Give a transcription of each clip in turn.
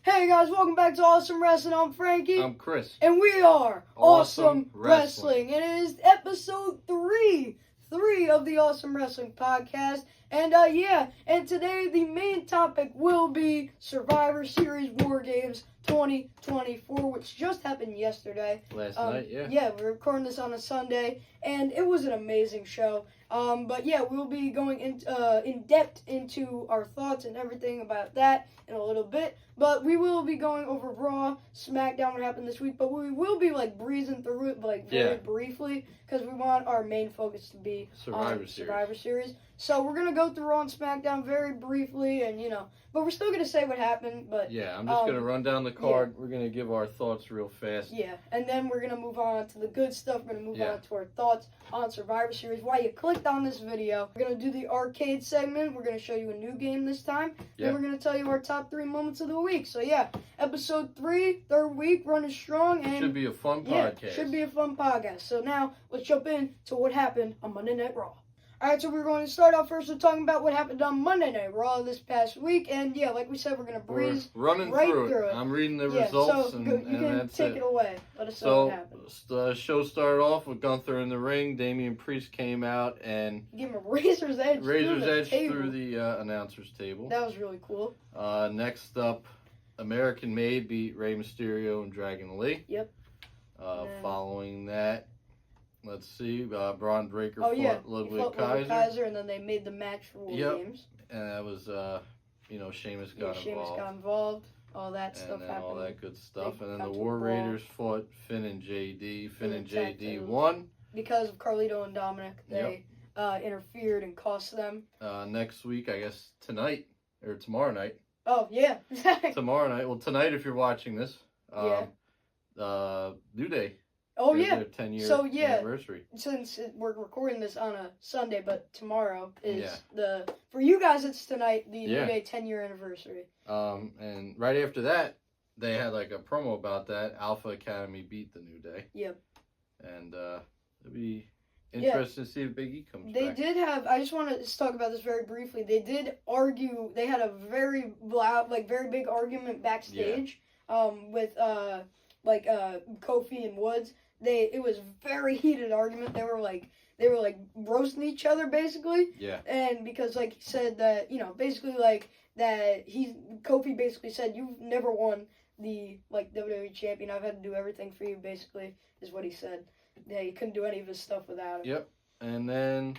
Hey guys, welcome back to Awesome Wrestling. I'm Frankie. I'm Chris. And we are Awesome Wrestling. And it is episode 3 of the Awesome Wrestling podcast. And and today the main topic will be Survivor Series War Games 2024, which just happened yesterday. Last night, yeah. Yeah, we're recording this on a Sunday, and it was an amazing show. But yeah, we'll be going in depth into our thoughts and everything about that in a little bit. But we will be going over Raw, SmackDown, what happened this week. But we will be breezing through it very briefly because we want our main focus to be Survivor Series. So we're gonna go through Raw and SmackDown very briefly, and but we're still gonna say what happened. But yeah, I'm just gonna run down the card. Yeah. We're gonna give our thoughts real fast. Yeah, and then we're gonna move on to the good stuff. We're gonna move on to our thoughts on Survivor Series. Why you clicked on this video? We're gonna do the arcade segment. We're gonna show you a new game this time. Then we're gonna tell you our top 3 moments of the week. So yeah, episode 3, third week, running strong, and should be a fun podcast. Should be a fun podcast. So now let's jump into what happened on Monday Night Raw. Alright, so we're going to start off first with talking about what happened on Monday Night Raw this past week. And yeah, like we said, we're going to breeze running right through it. I'm reading the results, so and you can that's take it away. Let us know what happened. So the show started off with Gunther in the ring. Damian Priest came out and give him a razor's edge through the announcer's table. That was really cool. Next up, American Made beat Rey Mysterio and Dragon Lee. Yep. Following that, let's see, Braun Breaker fought Ludwig Kaiser. And then they made the match for War Games. And that was, Sheamus got involved. All that stuff happened. All that good stuff. And then the War Raiders fought Finn and JD. Finn and JD won. Because of Carlito and Dominic. They interfered and cost them. Next week, I guess tonight, or tomorrow night. Oh, yeah. Tomorrow night. Well, tonight if you're watching this. New Day. Oh, yeah. Their 10-year anniversary. Since we're recording this on a Sunday, but tomorrow is for you guys, it's tonight, the New Day 10-year anniversary. And right after that, they had a promo about that. Alpha Academy beat the New Day. Yep. And it'll be interesting to see if Big E comes back. They did have, I just want to talk about this very briefly. They did argue, they had a very loud, very big argument backstage with Kofi and Woods. It was very heated argument. They were roasting each other basically. Yeah. And because he said that, basically Kofi basically said, you've never won the WWE champion. I've had to do everything for you basically is what he said. Yeah, he couldn't do any of his stuff without him. Yep. And then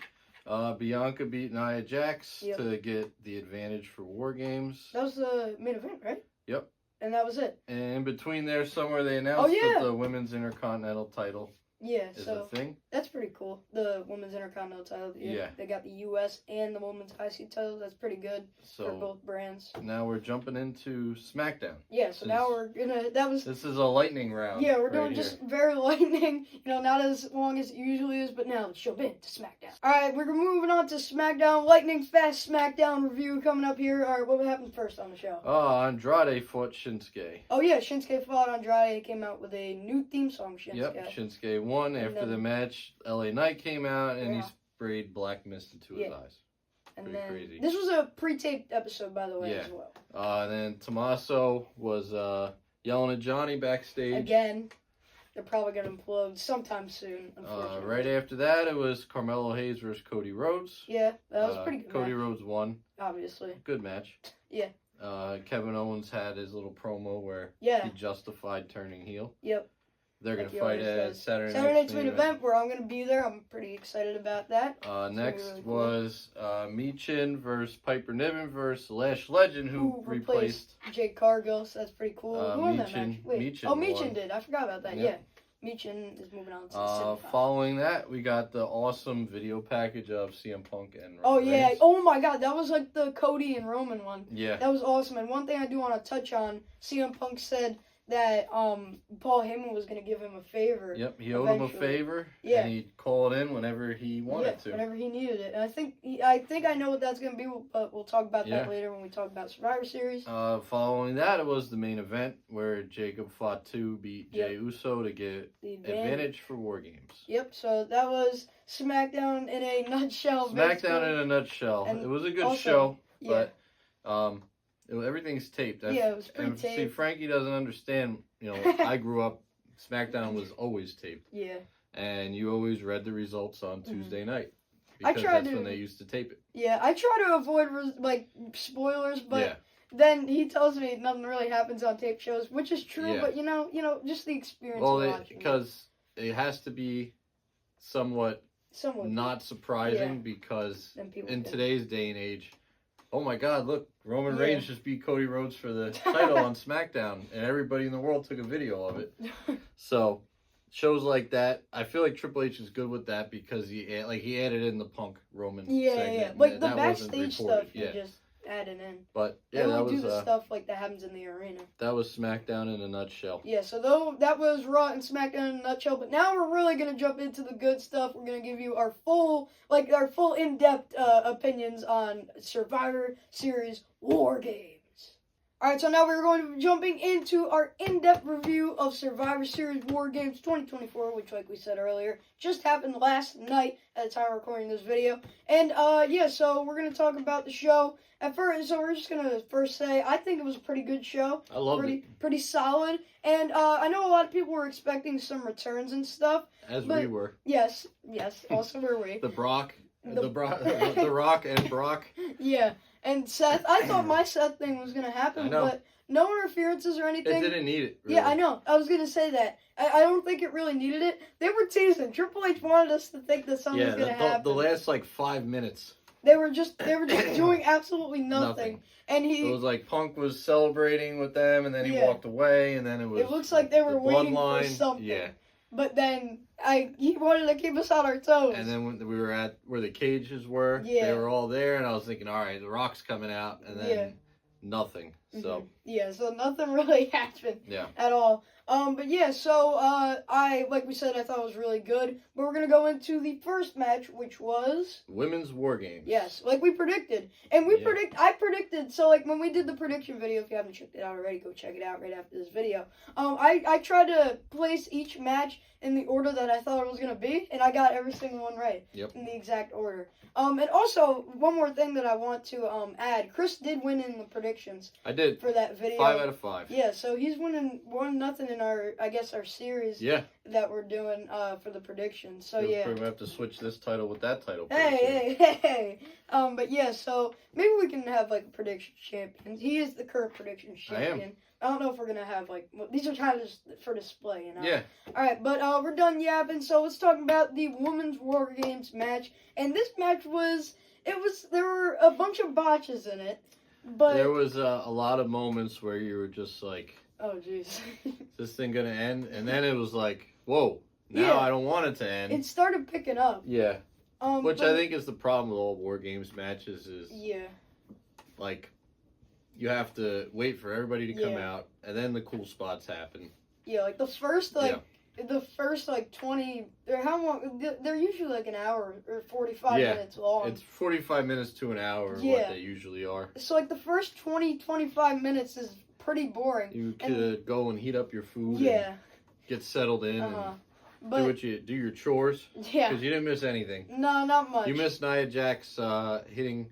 Bianca beat Nia Jax to get the advantage for War Games. That was the main event, right? Yep. And that was it. And in between there, somewhere they announced that the Women's Intercontinental title is a thing. That's pretty cool. The Women's Intercontinental title. Yeah. They got the U.S. and the Women's IC title. That's pretty good for both brands. Now we're jumping into SmackDown. Yeah, so now we're going to... This is a lightning round. Yeah, we're doing just very lightning. Not as long as it usually is, but now let's jump into SmackDown. Alright, we're moving on to SmackDown. Lightning fast SmackDown review coming up here. Alright, what happened first on the show? Andrade fought Shinsuke. Oh yeah, Shinsuke fought Andrade. He came out with a new theme song, Shinsuke. Yep, Shinsuke won. After the match, LA Knight came out and he sprayed black mist into his eyes. And then crazy. This was a pre-taped episode, by the way, as well. And then Tommaso was yelling at Johnny backstage. Again, they're probably going to implode sometime soon, unfortunately. Right after that, it was Carmelo Hayes versus Cody Rhodes. Yeah, that was pretty good. Cody Rhodes won. Obviously. Good match. Yeah. Kevin Owens had his little promo where he justified turning heel. Yep. They're going to fight at Saturday Night's main event where I'm going to be there. I'm pretty excited about that. Next was Michin versus Piper Niven versus Lash Legend, who replaced Jake Cargill. So that's pretty cool. Who won that match? Michin did. I forgot about that. Yeah. Michin is moving on to the following that, we got the awesome video package of CM Punk and Roman Reigns. Oh my God, that was the Cody and Roman one. Yeah. That was awesome. And one thing I do want to touch on, CM Punk said that Paul Heyman was going to give him a favor. Yep, he owed him a favor. Yeah. And he called in whenever he wanted to. Whenever he needed it. And I think I know what that's going to be, but we'll talk about that later when we talk about Survivor Series. Following that, it was the main event where Jacob Fatu beat Jey Uso to get the advantage for War Games. Yep, so that was SmackDown in a nutshell. SmackDown in a nutshell. And it was a good show, but Everything's taped. Yeah, it was and see, pre-taped. Frankie doesn't understand. You know, I grew up. SmackDown was always taped, Yeah. and you always read the results on Tuesday night I because tried that's when to- they used to tape it. Yeah, I try to avoid like spoilers, but Yeah. then he tells me nothing really happens on tape shows, which is true. Yeah. But you know, just the experience Well, of watching. because it has to be somewhat Somewhat not surprising Yeah. because then people in can- today's day and age, oh my God, look, Roman Yeah. Reigns just beat Cody Rhodes for the title on SmackDown, and everybody in the world took a video of it. So shows like that, I feel like Triple H is good with that because he added in the Punk Roman yeah, segment. yeah, and like the that wasn't backstage reported, stuff, you just add it in. But They yeah, that only was do the stuff like that happens in the arena. that was SmackDown in a nutshell. Yeah, so though that was Raw and SmackDown in a nutshell, but now we're really gonna jump into the good stuff. We're gonna give you our full in-depth opinions on Survivor Series War Games. Alright, so now we're going to be jumping into our in-depth review of Survivor Series War Games 2024, which, like we said earlier, just happened last night at the time of recording this video. And, yeah, so we're going to talk about the show. At first, so we're just going to first say, I think it was a pretty good show. I loved it, Pretty solid. And, I know a lot of people were expecting some returns and stuff. as but- we were. Yes, also were we. The Rock The- and Brock. Yeah, and Seth, I thought my Seth thing was going to happen, I know. but no interferences or anything. It didn't need it. Really. Yeah, I know. I was gonna say that. I don't think it really needed it. They were teasing. Triple H wanted us to think that something was gonna happen. The last like 5 minutes. They were just doing absolutely nothing. And It he. was like Punk was celebrating with them, and then he Yeah. walked away, and then it was. It looks like they were the waiting for bloodline. something. Yeah, But then he wanted to keep us on our toes. and then when we were at where the cages were, Yeah. they were all there, and I was thinking, all right, the Rock's coming out, and then Yeah. nothing. So Mhm. Yeah, so nothing really happened. Yeah. At all. But yeah, so like we said, I thought it was really good. But we're gonna go into the first match, which was. Women's War Games. Yes, like we predicted. And Yeah. I predicted, so like when we did the prediction video, if you haven't checked it out already, go check it out right after this video. I tried to place each match in the order that I thought it was going to be, and I got every single one right. Yep. In the exact order. And also, one more thing that I want to add, Chris did win in the predictions I did. for that video. 5 out of 5. Yeah, so he's winning 1-0 in our series Yeah. that we're doing for the predictions. So We'll yeah. probably have to switch this title with that title. pretty soon. Hey. But yeah, so maybe we can have like a prediction champion. He is the current prediction champion. I don't know if we're gonna have like these are kind of just for display, you know. Yeah. All right, but we're done yapping. So let's talk about the Women's War Games match. And this match there were a bunch of botches in it, but There was a lot of moments where you were just like, oh jeez, is this thing gonna end? And then it was like, whoa, now Yeah. I don't want it to end. it started picking up. Yeah. Which but- I think is the problem with all War Games matches is Yeah. like you have to wait for everybody to come Yeah. out and then the cool spots happen. Yeah, like the first 20 or how long they're usually like an hour or 45 Yeah, minutes long. It's 45 minutes to an hour Yeah. what they usually are. So like the first 25 minutes is pretty boring. You And- could go and heat up your food Yeah. and get settled in Uh-huh. and But do your chores yeah. because you didn't miss anything. No, not much. You missed Nia Jax hitting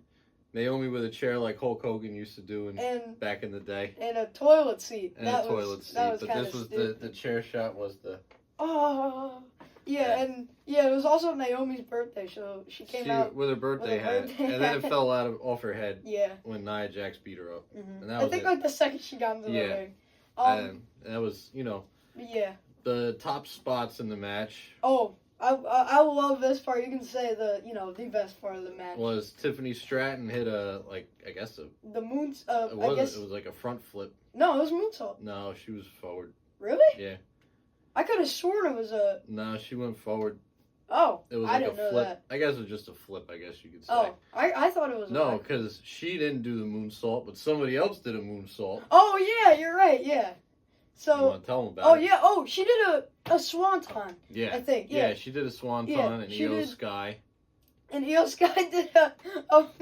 Naomi with a chair like Hulk Hogan used to do and back in the day. a toilet seat. And that a toilet seat. That was But kinda this was stupid. the chair shot was the Oh. Yeah, and yeah, it was also Naomi's birthday, so she came out. with her birthday with her hat. birthday And then it hat. fell off her head Yeah. when Nia Jax beat her up. Mhm. And that I was think it. like the second she got into the Yeah. ring. And that was, Yeah. the top spots in the match Oh, I love this part. You can say the best part of the match. was Tiffany Stratton hit the moons. it I guess it was like a front flip. no, it was moonsault. No, she was forward. Really? Yeah. I could have sworn it was a. No, she went forward. Oh, It was I like didn't a know flip. that. I guess it was just a flip, I guess you could say. Oh, I thought it was. No, because she didn't do the moonsault, but somebody else did a moonsault. Oh yeah, you're right. Yeah. You So. want to tell them about Oh it? yeah. Oh, she did a swanton. Yeah. I think. Yeah, Yeah. she did a swanton Yeah, and she Io did- Sky. And Io Sky did a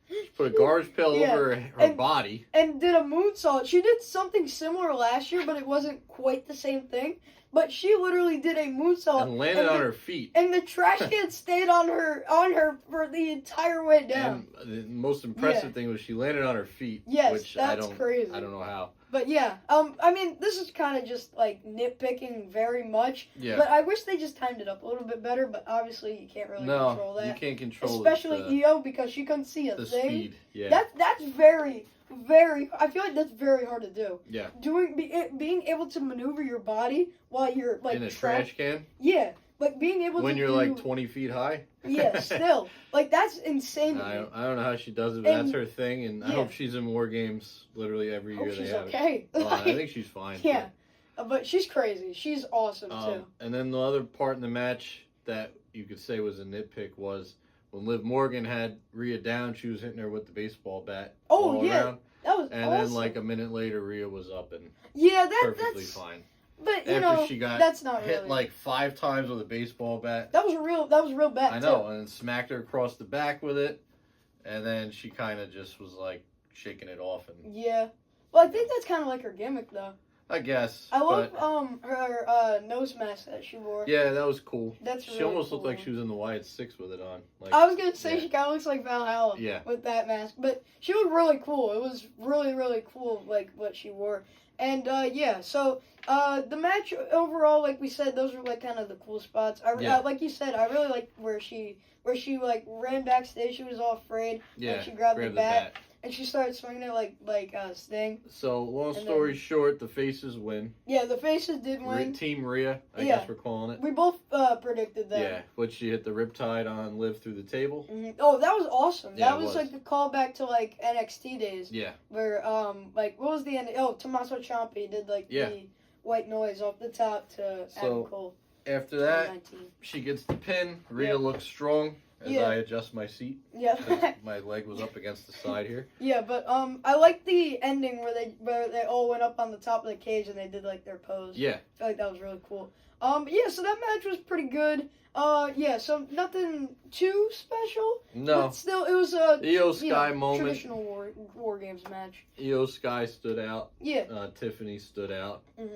She put a garbage pail Yeah. over her And- body. and did a moonsault. She did something similar last year, but it wasn't quite the same thing. But she literally did a moonsault And landed on the, her feet. And the trash can stayed on her for the entire way down. And the most impressive thing was she landed on her feet. Yes, which that's crazy. I don't know how. But yeah, I mean, this is kind of just like nitpicking very much. Yeah. But I wish they just timed it up a little bit better. But obviously, you can't really control No, that. you can't control Especially the, Io, because she couldn't see a the thing. speed. Yeah. That's very, very. I feel like that's very hard to do. Yeah. Being able to maneuver your body while you're like In a trash can Yeah, like being able when to you're do, like 20 feet high. Yeah, still like that's insane. To I me. don't know how she does it, but And- that's her thing, and I yeah. hope she's in more games literally every Hope year they she's have okay. it. Well, I think she's fine. Yeah, but she's crazy. She's awesome too. And then the other part in the match that you could say was a nitpick was when Liv Morgan had Rhea down, she was hitting her with the baseball bat. Oh, all yeah. around, That was and awesome. then like a minute later, Rhea was up and yeah, perfectly that's fine. But you After know, she got that's not hit really like 5 times with a baseball bat. That was real bad. I know, and then smacked her across the back with it, and then she kind of just was like shaking it off, and Yeah. Well, I think that's kind of like her gimmick, though. I guess. I love but, her nose mask that she wore. yeah, that was cool. That's She really almost cool. looked like she was in the Wyatt Six with it on. Like, I was gonna say yeah. she kind of looks like Valhalla. Yeah. With that mask, but she looked really cool. It was really cool, like what she wore. And yeah, so the match overall, like we said, those were like kind of the cool spots. Yeah. Like you said, I really liked where she like ran backstage. She was all afraid. yeah, And she grabbed the bat. And she started swinging it like Sting. So, long And story then- short, the faces win. Yeah, the faces did win. Team Rhea, I Yeah. guess we're calling it. We both predicted that. Yeah, which she hit the riptide on Liv through the table. Oh, that was awesome. Yeah, That it was was. like a callback to like NXT days. Yeah, Where like what was the end? Oh, Tommaso Ciampa did like Yeah. the white noise off the top to So, Adam Cole. after that, 2019. she gets the pin. Rhea Yeah. looks strong as Yeah. I adjust my seat. Yeah. 'Cause my leg was up against the side here. Yeah, but I like the ending where they all went up on the top of the cage and they did like their pose. Yeah, I feel like that was really cool. Yeah, so that match was pretty good. Yeah, so nothing too special. no. But still, it was a Io Sky moment. traditional war games match. Io Sky stood out. Yeah. Tiffany stood out. hmm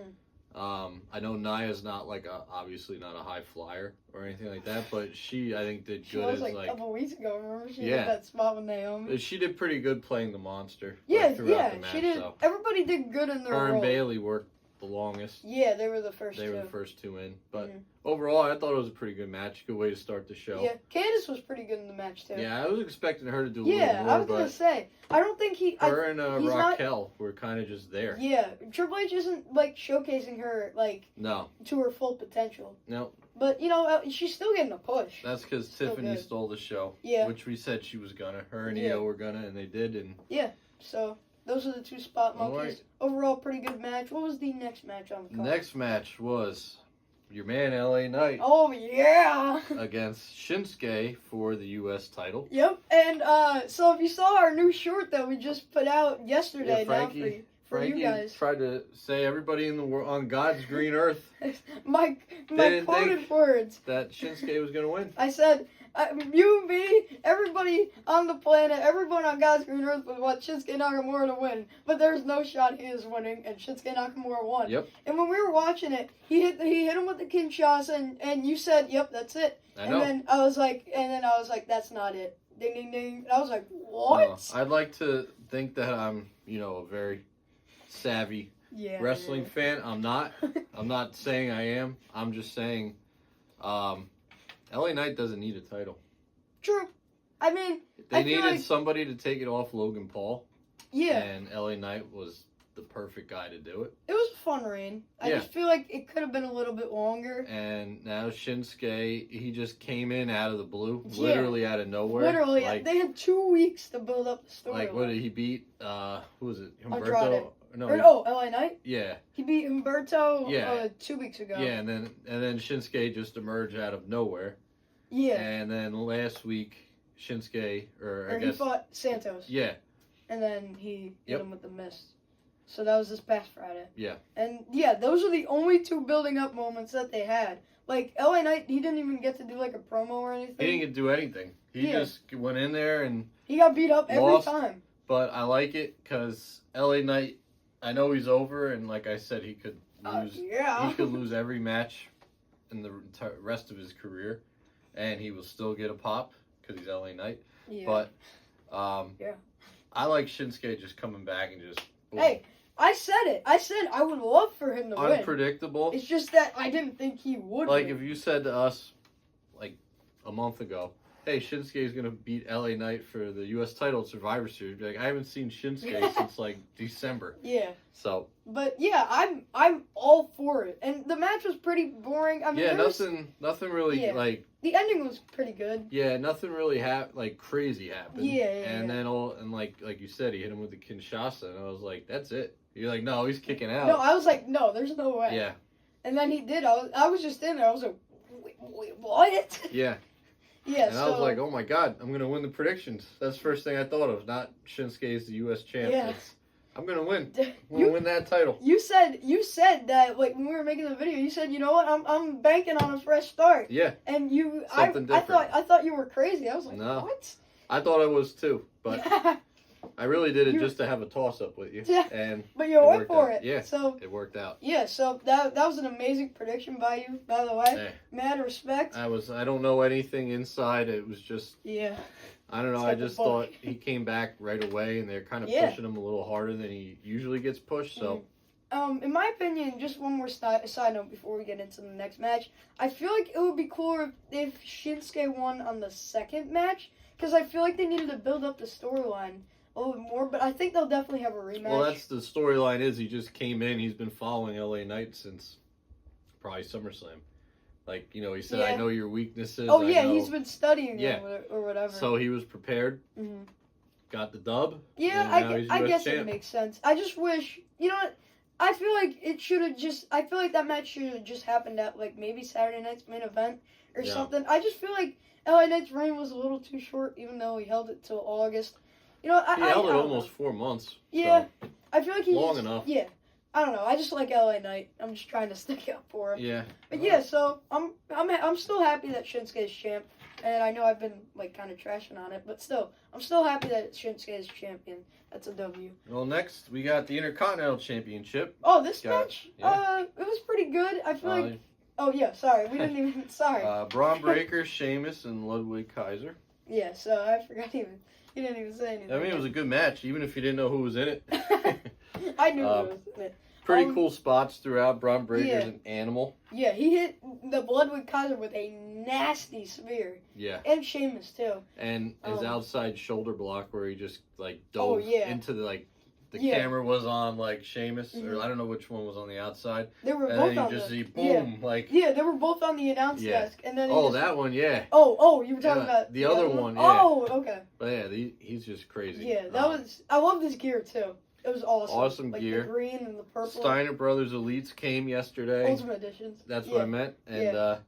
I know Naya's not like obviously not a high flyer or anything like that, but she I think did She good was as like like a couple weeks ago. Remember she Yeah. did that spot with Naomi. she did pretty good playing the monster. Yeah, like, throughout yeah, the match, she did. So. Everybody did good in their Her and role. Bailey worked the longest. Yeah, they were the first They two. were the first two in, but Mhm. overall, I thought it was a pretty good match. Good way to start the show. Yeah, Candace was pretty good in the match too. Yeah, I was expecting her to do a Yeah, little more, I was gonna but say. I don't think he. her and he's not- Raquel were kind of just there. Yeah, Triple H isn't like showcasing her like No, to her full potential. no, But you know, she's still getting a push. that's because Still Tiffany good. stole the show. Yeah. Which we said she was gonna. Her and Yeah. Io were gonna, and they did. And So those are the two spot All monkeys. right. Overall, pretty good match. What was the next match on the card? next match was your man LA Knight Oh yeah. against Shinsuke for the U.S. title. Yep. And so if you saw our new short that we just put out yesterday, Yeah, Frankie- now for Frankie you guys, tried to say everybody in the world on God's green earth my didn't quoted think- words. that Shinsuke was gonna win. I said, you, me, everybody on the planet, everyone on God's green earth would want Shinsuke Nakamura to win, but there's no shot he is winning, and Shinsuke Nakamura won. Yep. And when we were watching it, he hit him with the Kinshasa, and you said, "Yep, that's it." I And know. then I was like, "That's not it." Ding ding ding. And I was like, "What?" I'd like to think that I'm, a very savvy Yeah. wrestling fan. I'm not. I'm not saying I am. I'm just saying, LA Knight doesn't need a title. True. I mean, They I feel needed like- somebody to take it off Logan Paul, yeah, and LA Knight was the perfect guy to do it. it was a fun reign. I Yeah. just feel like it could have been a little bit longer. And now Shinsuke, he just came in out of the blue, Yeah. literally out of nowhere. Literally, like, they had 2 weeks to build up the story. like what did he beat? Who was it? Andrade. Humberto? No, LA Knight. yeah, He beat Humberto Yeah. 2 weeks ago. yeah, and then Shinsuke just emerged out of nowhere. Yeah. And then last week, Shinsuke, or I Or he guess, fought Santos. yeah. And then he hit Yep. him with the mist. So that was this past Friday. Yeah. And yeah, those are the only two building up moments that they had. Like LA Knight, he didn't even get to do like a promo or anything. He didn't get to do anything. He just went in there and He got beat up lost. every time. But I like it because LA Knight, I know he's over, and like I said, he could lose. Yeah. He could lose every match in the rest of his career, and he will still get a pop because he's LA Knight. Yeah. But Yeah. I like Shinsuke just coming back and just boom. Hey, I said it. I said I would love for him to win. Unpredictable. It's just that I didn't think he would Like win. if you said to us like a month ago, hey, Shinsuke is gonna beat LA Knight for the U.S. title at Survivor Series, be like, I haven't seen Shinsuke since like December. Yeah. So But yeah, I'm all for it. And the match was pretty boring. I mean, yeah, there was- nothing really Yeah. like the ending was pretty good. yeah, nothing really like crazy happened. Yeah, And yeah. then like you said, he hit him with the Kinshasa, and I was like, that's it. You're like, no, he's kicking out. No, I was like, no, there's no way. Yeah, And then he did. I was just in there. I was like, wait what? yeah. Yeah. And so I was like, oh my god, I'm gonna win the predictions. That's the first thing I thought of. Not Shinsuke's the U.S. champ. Yeah. It's, I'm gonna win. I'm you gonna win that title. you said that like when we were making the video, you said, you know what, I'm banking on a fresh start. Yeah, And you, Something I different. thought you were crazy. I was like, No. what? I thought I was too, but I really did it You- just to have a toss up with you. Yeah. And But you It went worked for out. it. Yeah. So it worked out. yeah, so that was an amazing prediction by you, by the way. Hey, Mad respect. I don't know anything inside. It was just, Yeah. I don't know. It's I got the just book. thought he came back right away, and they're kind of Yeah. pushing him a little harder than he usually gets pushed. So In my opinion, just one more side note before we get into the next match. I feel like it would be cooler if Shinsuke won on the second match, because I feel like they needed to build up the storyline a little bit more. But I think they'll definitely have a rematch. well, that's the storyline. Is he just came in? He's been following LA Knight since probably SummerSlam. Like, you know, he said, I Yeah. know your weaknesses. oh I yeah, know. he's been studying Yeah. them or whatever. So he was prepared, Mhm. got the dub. Yeah, and now he's I US guess it champ. makes sense. I just wish, you know what? I feel like it should have just. I feel like that match should have just happened at like maybe Saturday night's main event or Yeah. something. I just feel like LA Knight's reign was a little too short, even though he held it till August. You know, He held I it don't almost know. 4 months. Yeah, So, I feel like he long just- enough. Yeah, I don't know. I just like LA Knight. I'm just trying to stick up for him. yeah. But yeah, so I'm still happy that Shinsuke is champ, and I know I've been like kind of trashing on it, but still, I'm still happy that Shinsuke is champion. That's a W. Well, next we got the Intercontinental Championship. Oh, this Got it. match, Yeah. it was pretty good. I feel Uh, like. Oh yeah, sorry, we didn't even. Sorry. Braun Breaker, Sheamus, and Ludwig Kaiser. Yeah, so I forgot even. You didn't even say anything. I mean, it was a good match, even if you didn't know who was in it. I knew Um, it was in it. Pretty cool spots throughout. Braun Breaker's Yeah. an animal. Yeah, he hit the Bloodwood Kaiser with a nasty spear, Yeah. and Sheamus too. And his Oh. outside shoulder block where he just like Oh, dove yeah. into the Yeah. camera was on like Sheamus, or Mhm. I don't know which one was on the outside. They were And both then you on just the. see boom, like Yeah, they were both on the announce Yeah. desk, and then. he oh just- that one, yeah. Oh, you were talking Yeah, about the other one, yeah. Oh, okay. But yeah, he's just crazy. Yeah, that was. I love this gear too. It was awesome. Awesome like gear. The green and the purple. Steiner Brothers Elites came yesterday. Ultimate editions. That's yeah. what I meant. And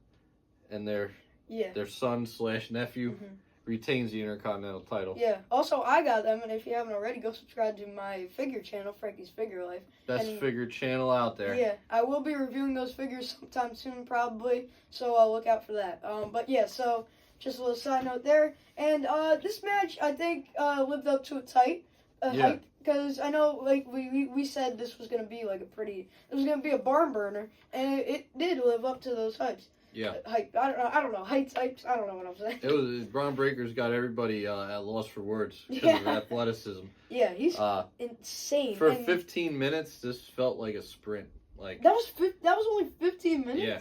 and their Yeah. son / nephew Mhm. retains the Intercontinental title. Yeah. Also, I got them, and if you haven't already, go subscribe to my figure channel, Frankie's Figure Life. Best And- figure channel out there. Yeah, I will be reviewing those figures sometime soon, probably. So I'll look out for that. But yeah, so just a little side note there. And this match, I think, lived up to its hype. Yeah. Because I know, like we said, this was gonna be like it was gonna be a barn burner, and it did live up to those hypes. Yeah. Hype. I don't know. Hypes. I don't know what I'm saying. It was Braun Breaker's got everybody at loss for words because of Yeah. athleticism. Yeah, he's Uh, insane. for and 15 minutes, this felt like a sprint. Like that was only 15 minutes. Yeah.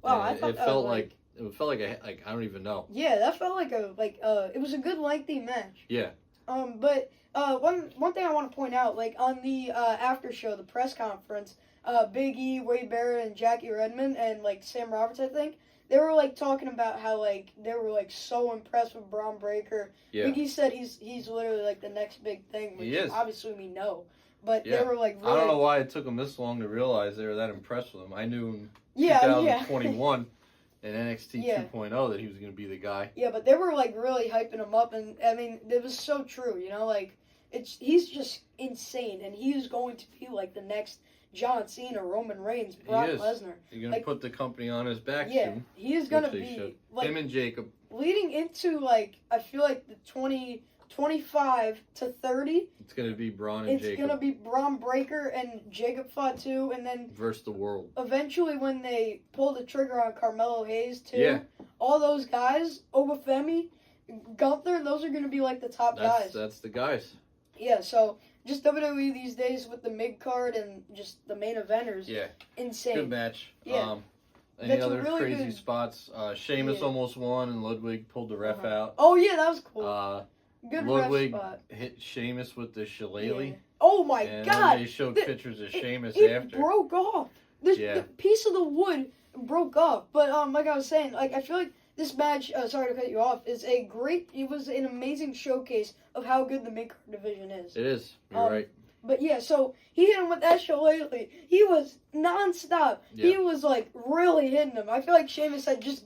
Wow, and I thought it that felt was like I don't even know. Yeah, that felt like it was a good lengthy match. Yeah. But one thing I want to point out, like on the after show, the press conference, Big E, Wade Barrett, and Jackie Redmond, and like Sam Roberts, I think they were like talking about how like they were like so impressed with Braun Breaker. Yeah. Big E said he's literally like the next big thing, which He is. obviously we know. But Yeah. they were like really, I don't know why it took them this long to realize they were that impressed with him. I knew in yeah, 2021 in NXT Yeah. 2.0 that he was going to be the guy. Yeah, but they were like really hyping him up, and I mean it was so true, you know, like he's just insane, and he is going to be like the next John Cena, Roman Reigns, Brock is. Lesnar. You're gonna Like, put the company on his back Yeah, soon. he is gonna Which they be should. like Him and Jacob. leading into like I feel like the 25 to 30. It's gonna be Braun and It's Jacob gonna be Braun Breaker and Jacob Fatu, and then versus the world. eventually when they pull the trigger on Carmelo Hayes too, Yeah. all those guys, Obafemi, Gunther, those are gonna be like the top guys. That's the guys. Yeah, so just WWE these days with the mid card and just the main eventers, Yeah. insane. Good match. Yeah. Any That's a other really crazy good- spots? Sheamus Yeah. almost won, and Ludwig pulled the ref Uh-huh. out. Oh yeah, that was cool. Good Ludwig ref spot. hit Sheamus with the shillelagh. Yeah. Oh my And god! then they showed The- pictures of Sheamus It after. broke off. Yeah. The piece of the wood broke off. But like I was saying, like I feel like this match, sorry to cut you off, it was an amazing showcase of how good the mid card division is. It is. You're Um, right. But yeah, so he hit him with that shillelagh. He was nonstop. He Yeah. was like really hitting him. I feel like Sheamus said, just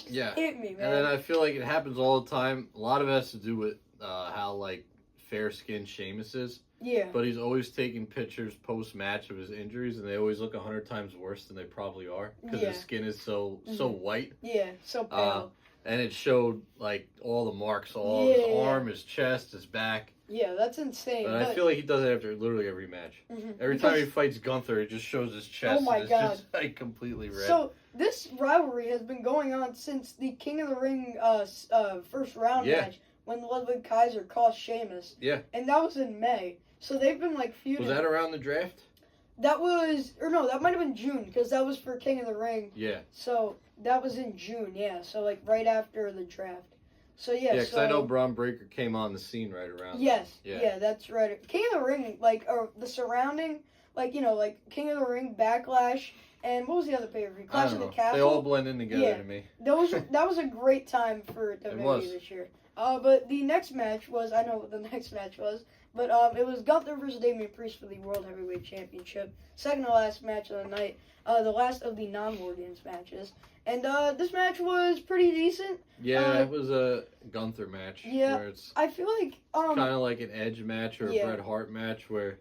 Yeah. hit me, man. And then I feel like it happens all the time. A lot of it has to do with how like fair-skinned Sheamus is. yeah. But he's always taking pictures post-match of his injuries, and they always look 100 times worse than they probably are because Yeah. his skin is so Mhm. white. Yeah, so pale. And it showed like all the marks, all his Yeah. arm, his chest, his back. Yeah, that's insane. But I feel like he does it after literally every match. Mhm. Every time he fights Gunther, it just shows his chest. Oh my and it's God. just like completely red. So this rivalry has been going on since the King of the Ring first round Yeah. match when Ludwig Kaiser cost Sheamus. Yeah. And that was in May. So they've been like feuding. Was that around the draft? That might have been June because that was for King of the Ring. Yeah. So that was in June, yeah. So like right after the draft. So yeah. Yeah, because so, I know Braun Breaker came on the scene right around. Yes. Yeah. Yeah, that's right. King of the Ring, like, or the surrounding, like, like King of the Ring, Backlash, and what was the other pay-per-view? I Clash don't of the know. Castle. They all blend in together Yeah. to me. That was a great time for WWE was. this year. But the next match was, I know what the next match was, but it was Gunther versus Damian Priest for the World Heavyweight Championship. Second to last match of the night. The last of the non-War Games matches. And this match was pretty decent. Yeah, it was a Gunther match. Yeah. Where it's I feel like kind of like an Edge match or a Yeah. Bret Hart match where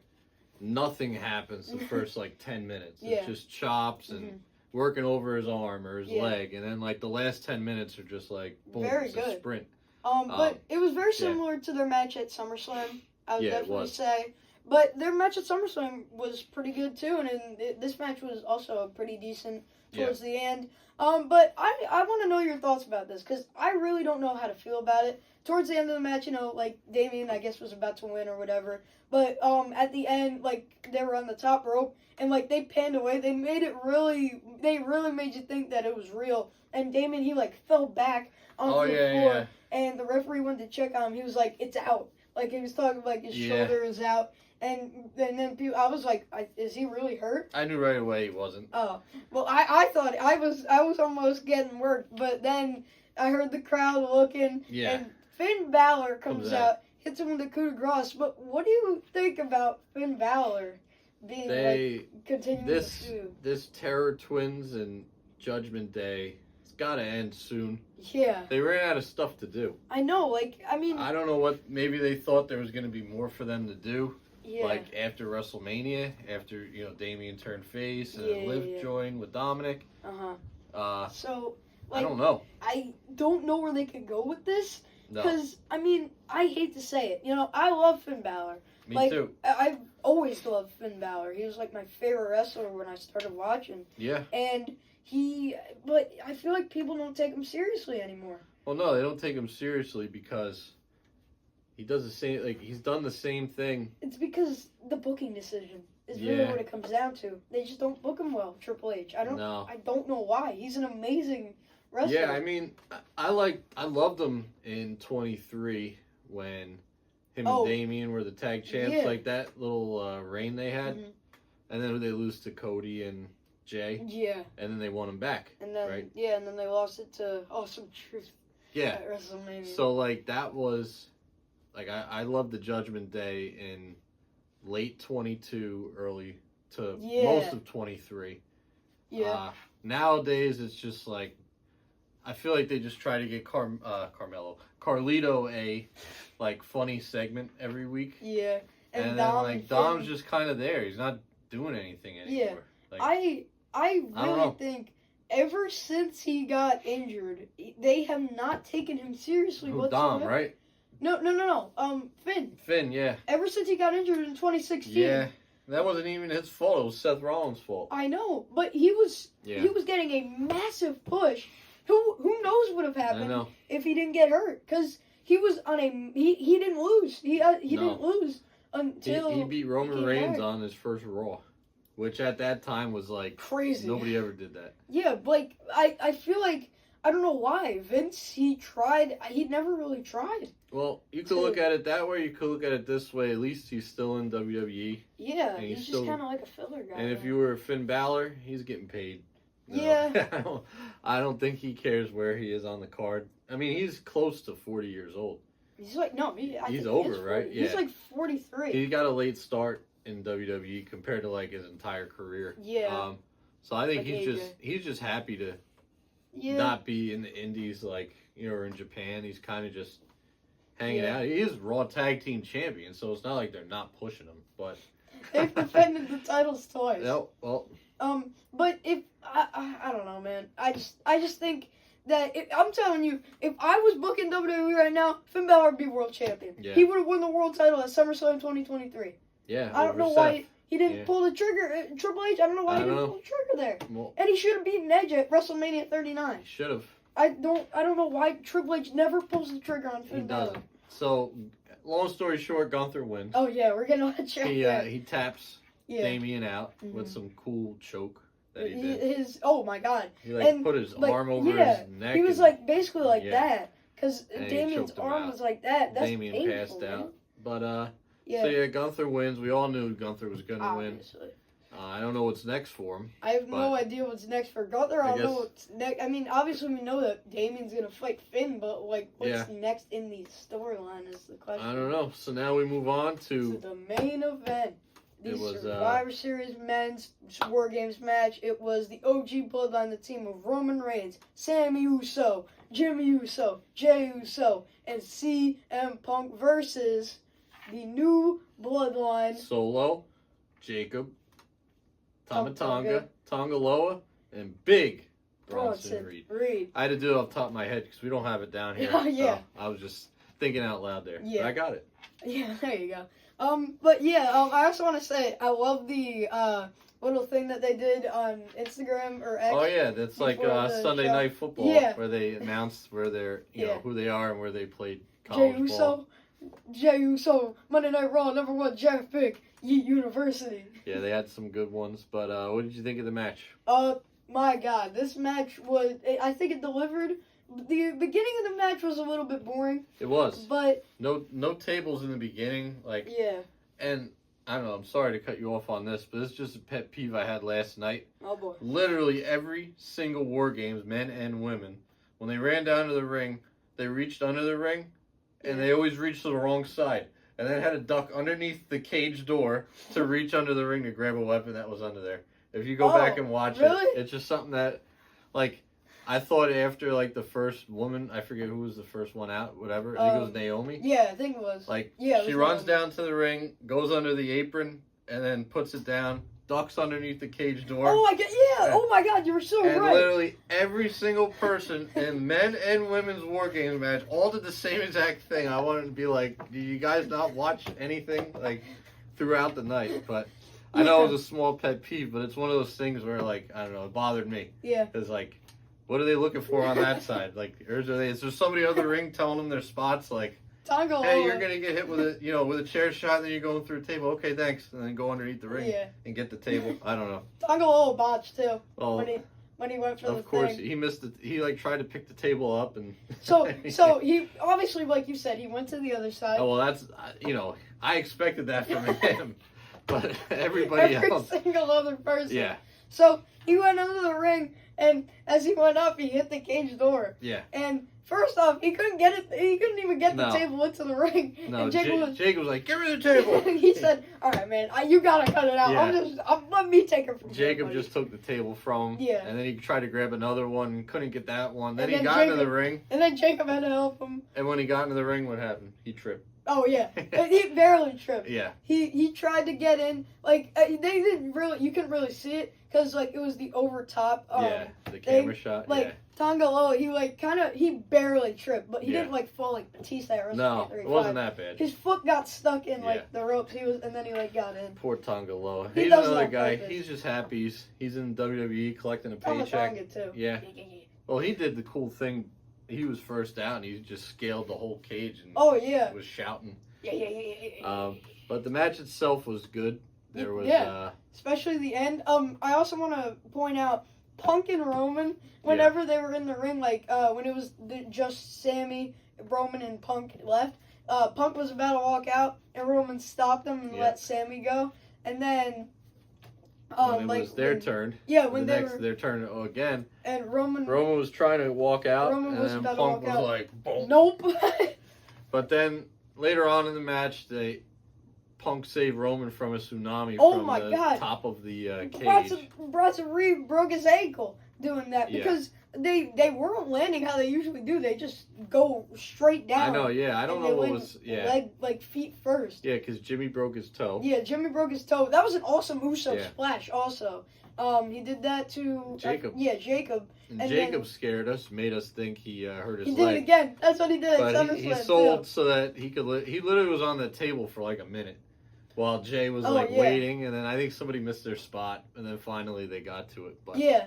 nothing happens the first like 10 minutes. Yeah. It's just chops and Mhm. working over his arm or his Yeah. leg. And then like the last 10 minutes are just like, boom, Very it's good. a sprint. But it was very similar to their match at SummerSlam. I would Yeah, it definitely was. say. But their match at SummerSlam was pretty good too, and this match was also pretty decent towards the end. But I want to know your thoughts about this because I really don't know how to feel about it. Towards the end of the match, like Damian, I guess, was about to win or whatever. But at the end, like they were on the top rope and like they panned away. They really made you think that it was real. And Damian, he like fell back onto the floor, and the referee went to check on him. He was like, "It's out." Like he was talking like his shoulder is out. And then people, I was like, is he really hurt? I knew right away he wasn't. Oh, well, I thought I was almost getting worked, but then I heard the crowd looking, Yeah. and Finn Balor comes Comes out, hits him with the coup de grace. But what do you think about Finn Balor being continuing to sue? This Terror Twins and Judgment Day, it's got to end soon. Yeah, They ran out of stuff to do. I know. Like, I mean, I don't know what. Maybe they thought there was going to be more for them to do. yeah, Like after WrestleMania, after Damian turned face and Yeah, Liv yeah. joined with Dominic. So, I like, don't know. I don't know where they could go with this. No, Because, I mean, I hate to say it. I love Finn Balor. me like, too. I've always loved Finn Balor. He was, like, my favorite wrestler when I started watching. Yeah. And but I feel like people don't take him seriously anymore. Well, no, they don't take him seriously because he does the same. Like he's done the same thing. It's because the booking decision is really Yeah. what it comes down to. They just don't book him well, Triple H. I don't know why. He's an amazing wrestler. Yeah, I mean, I loved him in 23 when him and Damian were the tag champs. Yeah. Like that little reign they had, Mhm. and then they lose to Cody and Jay, Yeah. and then they won him back. And then right? and then they lost it to Awesome Truth Yeah. at WrestleMania. So like that was like I love the Judgment Day in late 22, early to most of 23. yeah. Nowadays it's just like I feel like they just try to get Carlito a like funny segment every week, Yeah. and then Dom like and Dom's Finn- just kind of there. He's not doing anything anymore. Yeah. Like, I don't really know. think ever since he got injured, they have not taken him seriously who, whatsoever. Dom, right? No. Finn. Finn, yeah. Ever since he got injured in 2016. Yeah. That wasn't even his fault. It was Seth Rollins' fault. I know, but he was getting a massive push. Who knows what would have I happened know. if he didn't get hurt? Because he was on a he didn't lose. He didn't lose until He beat Roman came Reigns back. on his first Raw, which at that time was like Crazy. nobody ever did that. Yeah, but like I feel like I don't know why Vince he never really tried. Well, you could look at it that way. You could look at it this way. At least he's still in WWE. Yeah, And he's he's just still- kind of like a filler guy. And if now. you were Finn Balor, he's getting paid. No, Yeah. I don't think he cares where he is on the card. I mean, he's close to 40 years old. He's like I He's think he over, is 40. right? He's Yeah. like 43. He got a late start in WWE compared to like his entire career. Yeah. So I think Like he's just happy to Yeah. not be in the indies like, or in Japan. He's kind of just hanging Yeah. out. He is Raw Tag Team Champion, so it's not like they're not pushing him. But They've defended the titles twice. no, well, But if I don't know, man. I just think that I'm telling you, if I was booking WWE right now, Finn Balor would be world champion. Yeah. He would have won the world title at SummerSlam 2023. yeah. I don't over know Seth. why he didn't Yeah. pull the trigger. Triple H. I don't know why I he don't didn't know. pull the trigger there. Well, And he should have beaten Edge at WrestleMania 39. he should have. I don't know why Triple H never pulls the trigger on He Finn Balor. doesn't. So, long story short, Gunther wins. Oh yeah, we're getting on the track. He taps yeah. Damien out with Mhm. some cool choke that he did. Oh my god. He like and, put his like, arm over yeah, his neck. He was and like basically like Yeah. that because And he Damien's choked him arm out. was like that. That's Damien painful, passed man. out. But Yeah, so yeah, Gunther wins. We all knew Gunther was gonna win. obviously. I don't know what's next for him. I have no But- idea what's next for Gunther. I I don't know guess- what's next. I mean, obviously we know that Damien's gonna fight Finn, but like, what's Yeah. next in the storyline is the question. I don't know. So now we move on To to the main event, the It was, Survivor Series men's War Games match. It was the OG Bloodline, the team of Roman Reigns, Sami Uso, Jimmy Uso, Jey Uso, and CM Punk versus the new Bloodline. Solo, Jacob, Tonga. Tamatanga, Tongaloa, and Big Bronson Bronson Reed. Reed. I had to do it off the top of my head because we don't have it down here. Yeah. So I was just thinking out loud there. Yeah. But I got it. Yeah, there you go. But yeah, I also want to say I love the little thing that they did on Instagram or X. Oh yeah, that's like before the Sunday show. Night Football Yeah. where they announced where they're Yeah. who they are and where they played Jey college ball. Uso, Jey Uso, Monday Night Raw, #1 draft pick, Yeet University. Yeah, they had some good ones. But what did you think of the match? My God, this match was, I think it delivered. The beginning of the match was a little bit boring, It was but no tables in the beginning, like, yeah. and I don't know. I'm sorry to cut you off on this, but it's just a pet peeve I had last night. Oh boy. Literally every single War Games, men and women, when they ran down to the ring, they reached under the ring, and they always reached to the wrong side, and then had to duck underneath the cage door to reach under the ring to grab a weapon that was under there. If you go Oh, back and watch really? it, it's just something that, like, I thought after, like, the first woman, I forget who was the first one out, whatever, I think it was Naomi. Yeah, I think it was. Like, Yeah, it she was runs Naomi. down to the ring, goes under the apron, and then puts it down, ducks underneath the cage door. Oh my God! Yeah. Oh my God! You were so And right. literally every single person in men and women's War Games match all did the same exact thing. I wanted to be like, do you guys not watch anything like throughout the night? But I know it was a small pet peeve, but it's one of those things where, like, I don't know, it bothered me. Yeah. Because, like, what are they looking for on that side? Like, is there somebody on the ring telling them their spots? Like, Tonga. hey, you're gonna get hit with a chair shot, and then you're going through a table. Okay, thanks, and then go underneath the ring Yeah. and get the table. I don't know. Tonga botched too Well, when he went for the of course, thing. he missed it. He like tried to pick the table up, and So he obviously, like you said, he went to the other side. oh well, that's I expected that from him, but everybody Every else, single other person. yeah, So he went under the ring, and as he went up, he hit the cage door. yeah, And First off, he couldn't get it. He couldn't even get the No. table into the ring. No, and Jacob was like, "Give me the table." he said, "All right, man, you gotta cut it out. Yeah. Let me take it from Jacob here, just took the table from him. Yeah. And then he tried to grab another one, couldn't get that one. Then And he then got into the Jacob- ring, and then Jacob had to help him. and when he got into the ring, what happened? He tripped. Oh yeah, he barely tripped. Yeah. He tried to get in. Like they didn't really. You couldn't really see it because like it was the over top. Yeah. The camera shot. Like yeah. Tonga Loa, he barely tripped, but he Yeah. didn't like fall like Batista or No, it wasn't that bad. His foot got stuck in Yeah. like the ropes. And then he like got in. Poor Tonga Loa. He He's does another that guy. purpose. He's just happy. He's in WWE collecting a Tonga paycheck. too. Yeah. Well, he did the cool thing. He was first out, and he just scaled the whole cage and Oh yeah. was shouting. Yeah. But the match itself was good. There was Yeah. Especially the end. I also want to point out Punk and Roman. Whenever they were in the ring, like when it was just Sammy, Roman, and Punk left, Punk was about to walk out, and Roman stopped him and Yeah. let Sammy go. And then, when it was their turn. Yeah, when the they next were their turn again. and Roman Roman was trying to walk out, Roman and was then about to Punk walk was out. like, boom. Nope. But then later on in the match, Punk saved Roman from a tsunami Oh from my the God. top of the cage. Bronson Reed broke his ankle doing that Yeah. because they weren't landing how they usually do. They just go straight down. I know, yeah. I don't and know they what went was, yeah. leg like feet first. Yeah, because Jimmy broke his toe. Yeah, Jimmy broke his toe. That was an awesome Uso Yeah. splash. Also, he did that to Jacob. Jacob. And And Jacob scared us, made us think he hurt his He did it leg. again. That's what he did. But he sold so that he could. He literally was on the table for like a minute, while Jay was Oh, like yeah. waiting, and then I think somebody missed their spot, and then finally they got to it. But Yeah.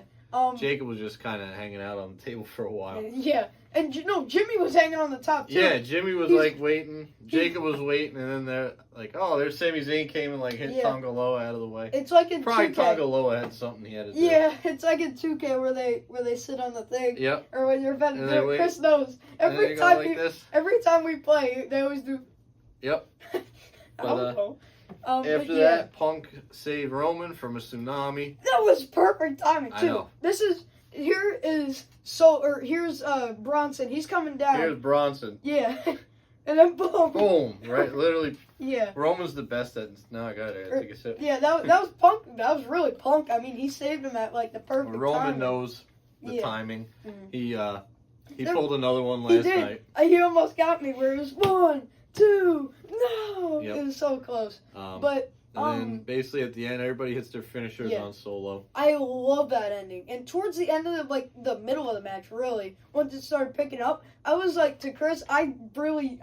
Jacob was just kind of hanging out on the table for a while. Yeah. And Jimmy was hanging on the top too. Yeah, Jimmy was He's- like waiting. Jacob was waiting, and then they're like, "Oh, there's Sami Zayn came and like hit Yeah. Tonga Loa out of the way." It's like in Probably 2K. Tonga Loa had something he had to do. Yeah, it's like in 2K where they sit on the thing. Yep. Or when you're about to And do they it, wait. Chris knows. And then Every you go time like this. every time we play, they always do. Yep. I But, don't know. But After yeah, that, Punk saved Roman from a tsunami. that was perfect timing I too. know. Here's Bronson. He's coming down. Here's Bronson. Yeah, and then boom. Boom! Right, literally. Yeah. Roman's the best at. No, I gotta take a sip. Yeah, that was Punk. That was really Punk. I mean, he saved him at like the perfect Roman timing. knows the Yeah. timing. Mhm. He There- pulled another one He last did. night. He almost got me where it was 1, 2, no. Yep. It was so close. And But then basically at the end, everybody hits their finishers Yeah. on Solo. I love that ending. And towards the end of the middle of the match, really, once it started picking up, I was like to Chris, I really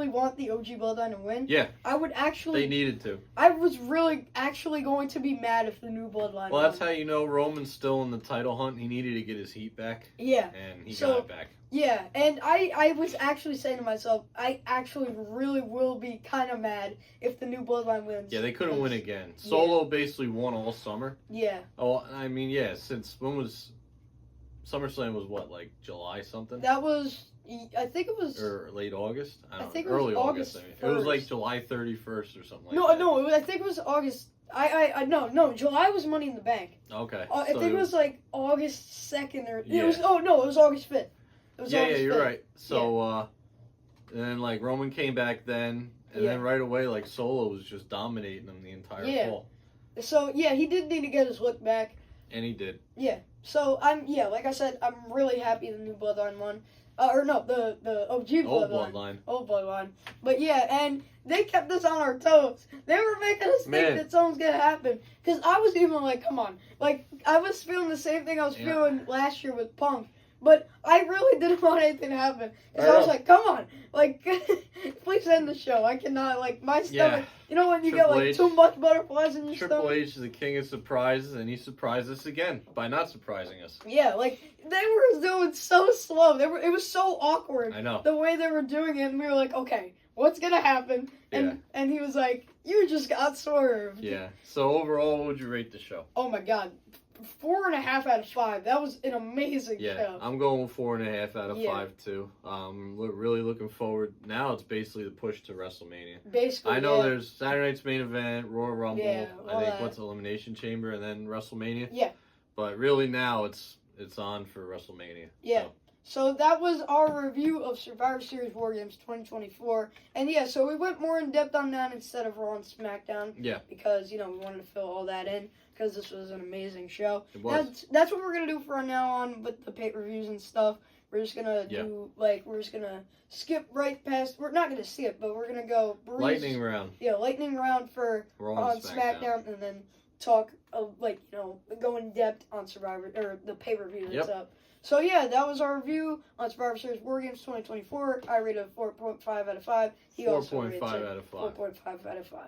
want the OG Bloodline to win. Yeah. I would They actually. needed to. I was really actually going to be mad if the new Bloodline. Well, that's won. how you know Roman's still in the title hunt. He needed to get his heat back, Yeah. and he So- got it back. Yeah, and I was actually saying to myself, I actually really will be kind of mad if the new Bloodline wins. Yeah, they couldn't win again. Yeah. Solo basically won all summer. Yeah, Oh, I mean, yeah, since when was SummerSlam was what, like July something? that was. I think it was. Or late August? I don't think it know. was Early August. August I mean. It was like 1st. July 31st or something like No, that. no, I think it was August. No, July was Money in the Bank. Okay. I So think it was like August 2nd or Yeah. it was. Oh no, it was August 5th. It was Yeah, August you're 5th. right. So, and then like Roman came back then, and then Yeah. right away like Solo was just dominating them the entire Yeah. fall, So yeah, he did need to get his look back. and he did. Yeah. So like I said, I'm really happy the new Bloodline won. Or no, the OG Old Bloodline. bloodline. Old Bloodline. But yeah, and they kept us on our toes. They were making us think Man. that something's gonna happen. Because I was even like, come on. Like, I was feeling the same thing I was Yeah. feeling last year with Punk. But I really didn't want anything to happen. Because I I was know. like, come on. Like, please end the show. I cannot, like, my stomach. Yeah. You know when you Triple get, like, H. too much butterflies in your Triple stomach? H is the king of surprises, and he surprised us again by not surprising us. Yeah, like, they were doing so slow. It was so awkward. I know. The way they were doing it, and we were like, okay, what's gonna happen? And he was like, you just got swerved. Yeah. So overall, what would you rate the show? Oh my god, 4.5 out of 5. That was an amazing Yeah, show. I'm going with 4.5 out of Yeah. 5 too. Really looking forward. Now it's basically the push to WrestleMania. Basically, I know yeah. there's Saturday Night's Main Event, Royal Rumble. Yeah, I all think that. what's Elimination Chamber, and then WrestleMania. Yeah. But really now it's on for WrestleMania. Yeah. So, So that was our review of Survivor Series War Games 2024. And yeah, so we went more in depth on that instead of Raw and SmackDown. Yeah. Because, we wanted to fill all that in because this was an amazing show. It was. That's what we're going to do from now on with the pay-per-views and stuff. We're just going to we're just going to skip right past, we're not going to skip, but we're going to go lightning round. Yeah, lightning round for Raw and SmackDown, and then talk go in depth on Survivor, or the pay-per-view that's up. So yeah, that was our review on Survivor Series War Games 2024. I rated 4.5 out of 5. He also rated 4.5 out of 5. 4.5 out of 5.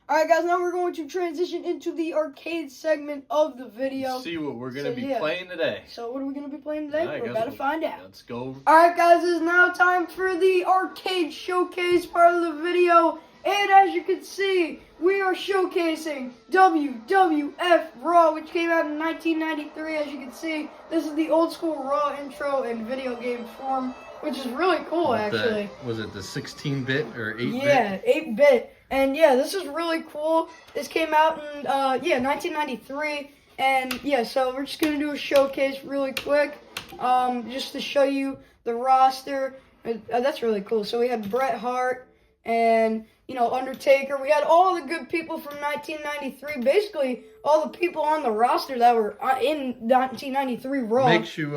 Alright guys, now we're going to transition into the arcade segment of the video. See what we're going to be playing today. So what are we going to be playing today? We're about to find out. Let's go. Alright guys, it is now time for the arcade showcase part of the video. And as you can see, we are showcasing WWF Raw, which came out in 1993. As you can see, this is the old school Raw intro in video game form, which is really cool, actually. Was it the 16-bit or 8-bit? Yeah, 8-bit. And yeah, this is really cool. This came out in, 1993. And yeah, so we're just going to do a showcase really quick, just to show you the roster. That's really cool. So we had Bret Hart and, Undertaker. We had all the good people from 1993. Basically, all the people on the roster that were in 1993 Raw. Makes you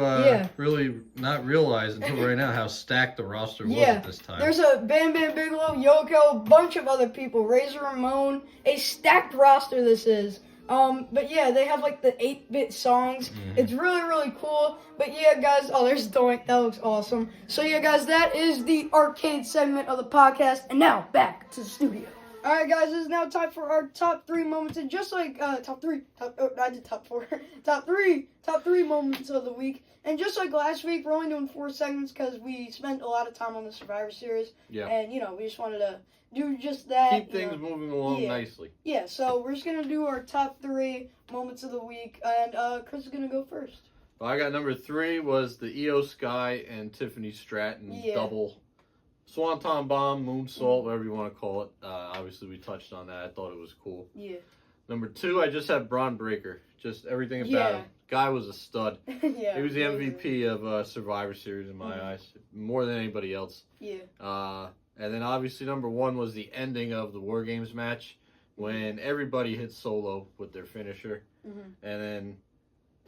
really not realize until right now how stacked the roster was at this time. There's a Bam Bam Bigelow, Yoko, a bunch of other people. Razor Ramon. A stacked roster this is. But yeah, they have like the 8-bit songs. It's really, really cool. But yeah, guys, there's Doink. That looks awesome. So yeah, guys, that is the arcade segment of the podcast. And now, back to the studio. Alright, guys, it is now time for our top 3 moments. And just like, I did top 4. top 3 moments of the week. And just like last week, we're only doing 4 segments because we spent a lot of time on the Survivor Series. Yeah. And, we just wanted to do just that. Keep things moving along nicely. Yeah, so we're just going to do our top 3 moments of the week. And Chris is going to go first. Well, I got number 3 was the Io Sky and Tiffany Stratton double Swanton Bomb, Moonsault, whatever you want to call it. Obviously, we touched on that. I thought it was cool. Yeah. Number 2, I just have Braun Breaker. Just everything about him. Guy was a stud. He was the MVP of Survivor Series in my eyes, more than anybody else. Yeah. And then obviously number 1 was the ending of the War Games match when everybody hit Solo with their finisher, and then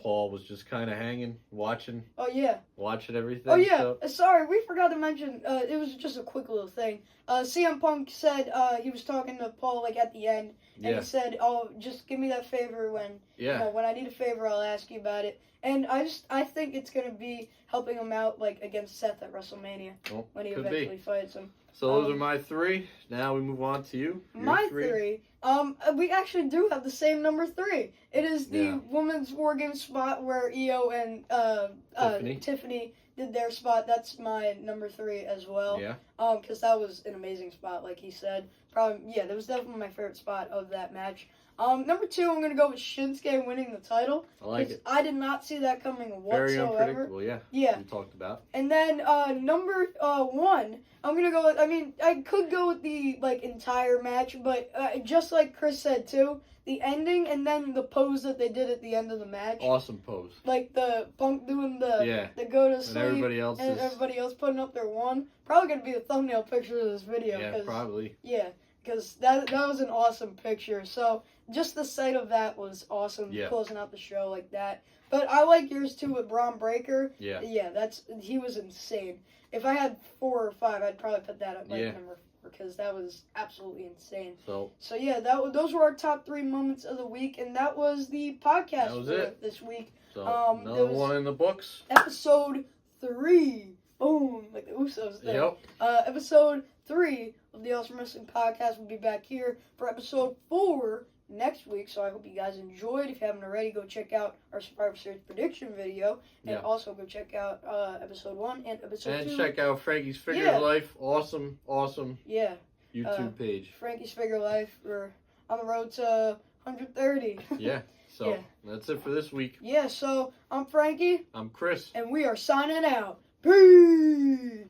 Paul was just kind of hanging, watching. Oh yeah. Watching everything. Oh yeah. So. Sorry, we forgot to mention. It was just a quick little thing. CM Punk said he was talking to Paul like at the end, and he said, "Oh, just give me that favor when when I need a favor, I'll ask you about it." And I think it's gonna be helping him out like against Seth at WrestleMania when he eventually fights him. So those are my 3. Now we move on to you. My 3. We actually do have the same number 3. It is the women's War Games spot where Io and Tiffany did their spot. That's my number 3 as well. Yeah. Because that was an amazing spot, like he said. That was definitely my favorite spot of that match. Number 2, I'm gonna go with Shinsuke winning the title. I like it. I did not see that coming whatsoever. Very unpredictable, yeah. Yeah. We talked about. And then number 1, I'm gonna go with. I mean, I could go with the entire match, but just like Chris said too, the ending and then the pose that they did at the end of the match. Awesome pose. Like the Punk doing the go to sleep, and everybody else putting up their 1. Probably gonna be the thumbnail picture of this video. Yeah, probably. Yeah. Because that was an awesome picture. So just the sight of that was awesome, closing out the show like that. But I like yours too with Braun Breaker. Yeah. Yeah, he was insane. If I had 4 or 5, I'd probably put that at my number 4 because that was absolutely insane. So yeah, those were our top 3 moments of the week, and that was the podcast for this week. So another one in the books. Episode 3. Boom, like the Usos did. Yep. Episode 3 of the Awesome Wrestling Podcast will be back here for episode 4 next week. So I hope you guys enjoyed. If you haven't already, go check out our Survivor Series prediction video. And also go check out episode 1 and episode 2. And check out Frankie's Figure Life. Awesome YouTube page. Frankie's Figure Life. We're on the road to 130. So that's it for this week. So I'm Frankie. I'm Chris. And we are signing out. Peace!